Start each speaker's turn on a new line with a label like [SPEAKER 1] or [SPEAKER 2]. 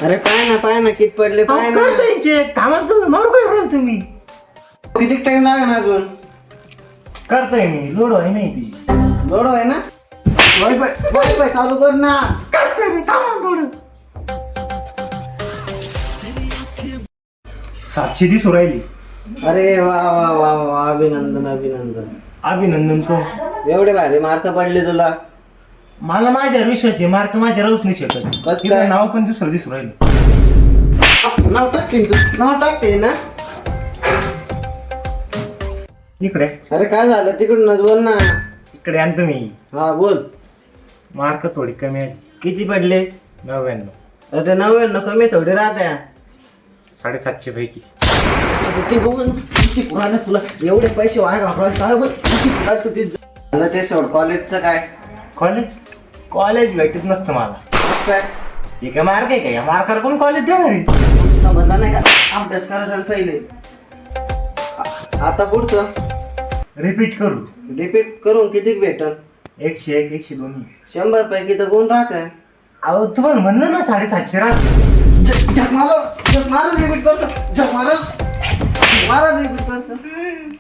[SPEAKER 1] अरे पाय ना किती पडले पाय ना.
[SPEAKER 2] करतोय चेक. थांबा तुम्ही, मारू काय राव तुम्ही.
[SPEAKER 1] किती टाइम लागेल अजून.
[SPEAKER 2] करतोय मी, लोड आहे नाही ती.
[SPEAKER 1] लोड आहे ना. वायफाय चालू कर ना.
[SPEAKER 2] करतोय मी, थांबा थोडं. 700 दिसू राहिली.
[SPEAKER 1] अरे वा वा वा वा अभिनंदन अभिनंदन.
[SPEAKER 2] अभिनंदन को.
[SPEAKER 1] एवढे भारी मार्क पडले तुला.
[SPEAKER 2] मला माझ्यावर विश्वास आहे, मार्क माझ्या राहूच नाही शकत.
[SPEAKER 1] बस
[SPEAKER 2] तिचं
[SPEAKER 1] काय?
[SPEAKER 2] नाव पण दुसरं दिसू राहिलं.
[SPEAKER 1] नाव टाकते तू. नाव टाकते ना.
[SPEAKER 2] इकडे
[SPEAKER 1] अरे काय झालं तिकडूनच बोल ना.
[SPEAKER 2] इकडे आण तुम्ही.
[SPEAKER 1] हा बोल.
[SPEAKER 2] मार्क थोडी कमी आहे.
[SPEAKER 1] किती पडले.
[SPEAKER 2] 99.
[SPEAKER 1] अरे ते 99 कमी थोडी राहत्या.
[SPEAKER 2] 750 पैकी.
[SPEAKER 1] ते बघून किती पुराणं तुला एवढे पैसे वाया घालवायचे काय बघ किती पुराण तू ते झालं ते सोड. कॉलेजचं काय.
[SPEAKER 2] कॉलेज भेटत नसतं मला.
[SPEAKER 1] काय
[SPEAKER 2] हे काय मार्क आहे का, या मार्कावर कोण कॉलेज देणार आहे?
[SPEAKER 1] समजला नाही का. अभ्यास करायचा पहिले. आता पुढचं
[SPEAKER 2] रिपीट करू.
[SPEAKER 1] रिपीट करून किती भेटल.
[SPEAKER 2] 101, 102.
[SPEAKER 1] 100 पैकी तर कोण राहत आहे.
[SPEAKER 2] अहो तुम्हाला म्हणलं ना 750 राहत.
[SPEAKER 1] जग मारा रिपीट करतो. जग मारा रिपीट करतो.